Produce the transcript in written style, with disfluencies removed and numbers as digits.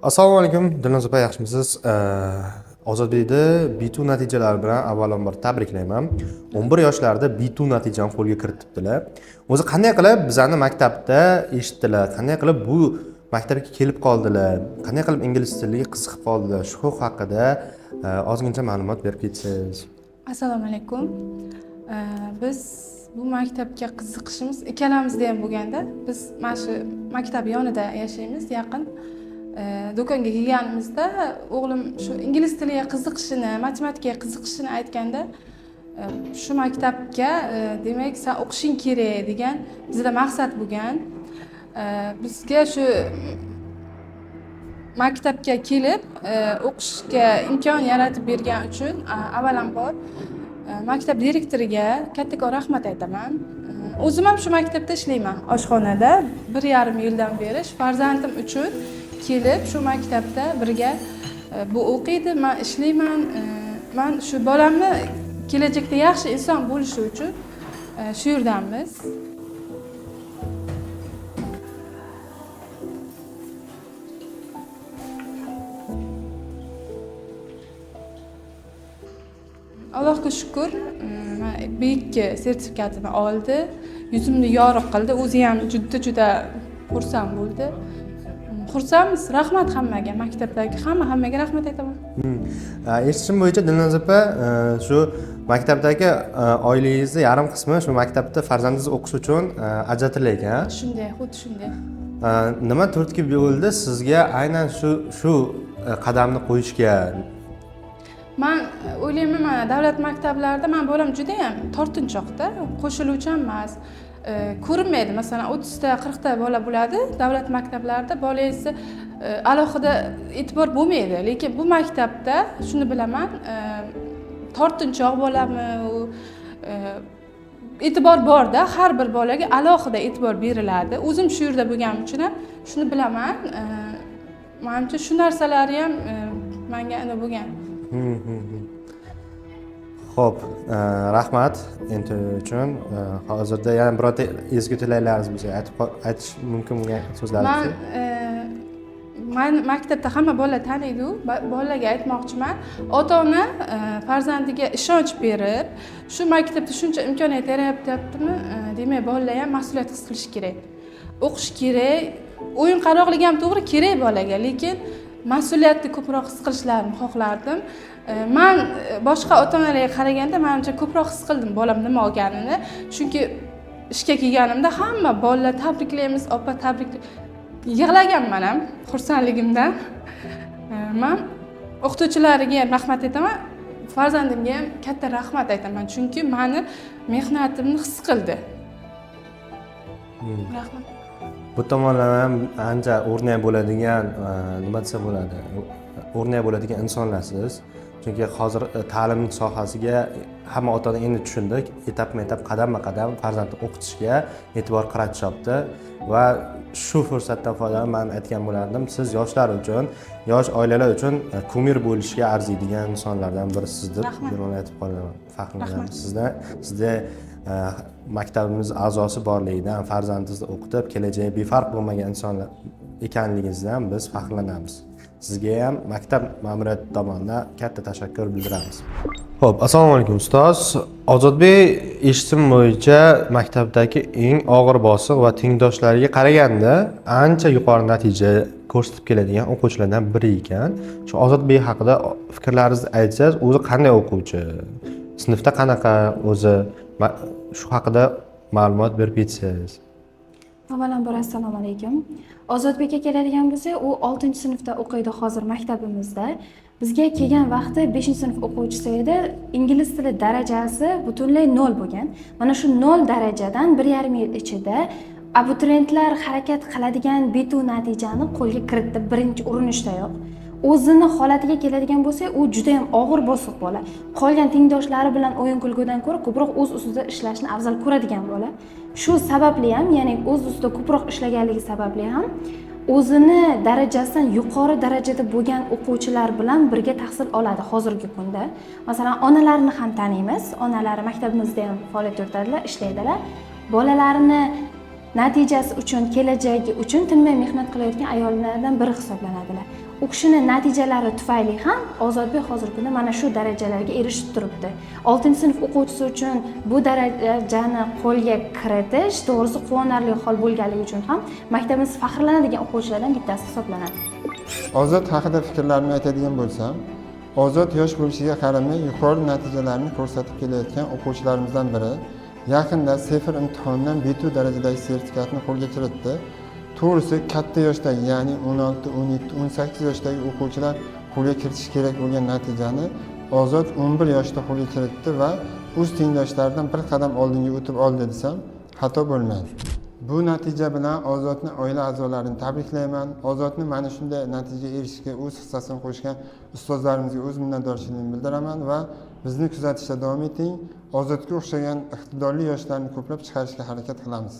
Assalomu alaykum, Dilnoz opa, yaxshimisiz? Ozodbekni B2 natijalari bilan avvalambor tabriklayman. 11 yoshlarida B2 natijani qo'lga kiritibdilar. O'zi qanday qilib bizani maktabda eshitdilar? Qanday qilib bu maktabga kelib qoldilar? Qanday qilib ingliz tiliga qiziqib qoldilar? Shu haqida ozgincha ma'lumot berib ketsangiz. Assalomu alaykum. Biz bu maktabga qiziqishimiz ikkalamizda ham bo'lganda, biz mana shu maktab yonida yashaymiz, yaqin. Do'konga kelganimizda o'g'lim shu ingliz tiliga qiziqishini, matematikaga qiziqishini aytganda, shu maktabga demak sen o'qishing kerak degan bizda maqsad bo'lgan. Bizga shu maktabga kelib o'qishga imkon yaratib bergan uchun avvalambor maktab direktoriga kattakon rahmat aytaman. O'zim ham shu maktabda ishlayman, oshxonada 1,5 yildan beri farzandim uchun kelib shu maktabda birga bu o'qiydi, men ishlayman. Men shu bolamni kelajakda yaxshi inson bo'lishi uchun shu yerdamiz. Allohga shukr, B2 sertifikatini oldi. Yuzimni yorug' qildi. O'zi ham juda xursand bo'ldi. Xursandmiz. Rahmat hammaga, maktabdagi hammaga rahmat aytaman. Eshitishim bo'yicha Dilnoz opa, shu maktabdagi oilangizni yarim qismi shu maktabda farzandingiz o'qish uchun ajratilar. Shunday, xuddi shunday. Nima turtki bo'ldi sizga aynan shu qadamni qo'yishga? Men o'ylayman, mana davlat maktablarida men bolam juda ham tortinchoqda, qo'shiluvchan emas. Ko'rinmaydi. Masalan, 30 ta, 40 ta bola bo'ladi. Davlat maktablarida bolangizni alohida e'tibor bo'lmaydi. Lekin bu maktabda shuni bilaman, tortinchoq bolami, e'tibor borda, har bir bolaga alohida e'tibor beriladi. O'zim shu yerda bo'lganim uchun ham shuni bilaman. Menimcha shu narsalari ham menga ana bo'lgan. Xo'p, rahmat endi uchun. Hozirda yana birorta ezgu tilaklaringiz bo'lsa aytish mumkin bo'lgan so'zlaringizni. Men maktabda hamma bola taniydi, bolalarga aytmoqchiman. Ota-ona farzandiga ishonch berib, shu maktabda shuncha imkoniyat yaratyaptimi, demak bolalar ham mas'uliyat his qilish kerak. O'qish kerak, o'yin qaroqligi ham to'g'ri kerak bolaga, lekin mas'uliyatni ko'proq his qilishlarini xohlardim. Men boshqa ota-onalarga qaraganda menimcha ko'proq his qildim bolam nima olganini. Chunki ishga kelganimda hamma bolalar tabriklaymiz, opa tabrik yig'laganman ham xursandligimdan. Men o'qituvchilariga ham rahmat aytaman, farzandimga ham katta rahmat aytaman, chunki meni mehnatimni his qildi. Rahmat. Bu tomonlama ham ancha o'rnak bo'ladigan, nima desa bo'ladi, o'rnak bo'ladigan insonlarsiz. Chunki hozir ta'lim sohasiga hamma ota-ona endi tushundi, etap-etap, qadam-qadam farzandni o'qitishga e'tibor qaratishyapti va shu fursatdan foydalanib men aytgan bo'lardim, siz yoshlar uchun, yosh oilalar uchun kumir bo'lishga arziydigan insonlardan birisiz deb aytib qolaman. Faxrlanaman sizda maktabimiz a'zosi borligidan, farzandingizni o'qitib, kelajagi befarq bo'lmagan insonlar ekanligingizdan biz faxrlanamiz. Sizga ham maktab ma'muriyati tomonidan katta tashakkur bildiramiz. Xo'p, assalomu alaykum ustoz. Ozodbek eshitishim bo'yicha maktabdagi eng og'ir bosiq va tengdoshlariga qaraganda ancha yuqori natija ko'rsatib keladigan o'quvchilardan biri ekan. Shu Ozodbek haqida fikrlaringizni aytsangiz, o'zi qanday o'quvchi? Sinfda qanaqa o'zi? Shu haqida ma'lumot berib ketsangiz. Avvalambor assalomu alaykum. Ozodbekka keladigan bo'lsak, u 6-sinfda o'qiydi hozir maktabimizda. Bizga kelgan vaqti 5-sinf o'quvchisi edi. Ingliz tili darajasi butunlay 0 bo'lgan. Mana shu 0 darajadan 1,5 yil ichida abituriyentlar harakat qiladigan B2 natijani qo'lga kiritdi birinchi urinishdayoq. O'zini holatiga keladigan bo'lsak, u juda ham og'ir bosiq bola. Qolgan tengdoshlari bilan o'yin kulgudan ko'ra ko'proq o'z ustida ishlashni afzal ko'radigan bola. Shu sababli ham, ya'ni o'z ustida ko'proq ishlaganligi sababli ham o'zini darajasidan yuqori darajada bo'lgan o'quvchilar bilan birga tahsil oladi hozirgi kunda. Masalan, onalarini ham taniymiz. Onalari maktabimizda ham faoliyat yuritadilar, ishlaydilar. Bolalarini natijasi uchun, kelajagi uchun tinmay mehnat qilayotgan ayollardan biri hisoblanadilar. U kishini natijalari tufayli ham Ozodbek hozirgi kunda mana shu darajalarga erishib turibdi. 6-sinf o'quvchisi uchun bu darajani qo'lga kiritish to'g'risi quvonarli hol bo'lganligi uchun ham maktabimiz faxrlanadigan o'quvchilardan bittasi hisoblanadi. Ozod haqida fikrlarimni aytadigan bo'lsam, Ozod yosh bo'lishiga qaramay yuqori natijalarni ko'rsatib kelayotgan o'quvchilarimizdan biri. Yaqinda Sefir imtihonidan B2 darajadagi sertifikatni qo'lga kiritdi. To'g'risi katta yoshdagi, ya'ni 16, 17, 18 yoshdagi o'quvchilar qo'lga kiritish kerak bo'lgan natijani Ozod 11 yoshda qo'lga kiritdi va o'z tengdoshlaridan bir qadam oldinga o'tib oldi desam, xato bo'lmaydi. Bu natija bilan Ozodni oila a'zolarini tabriklayman. Ozodni mana shunday natijaga erishishga o'z hissasini qo'shgan ustozlarimizga o'z minnatdorchiligimni bildiraman va bizni kuzatishda davom eting. Ozodga o'xshagan iqtidorli yoshlarni ko'plab chiqarishga harakat qilamiz.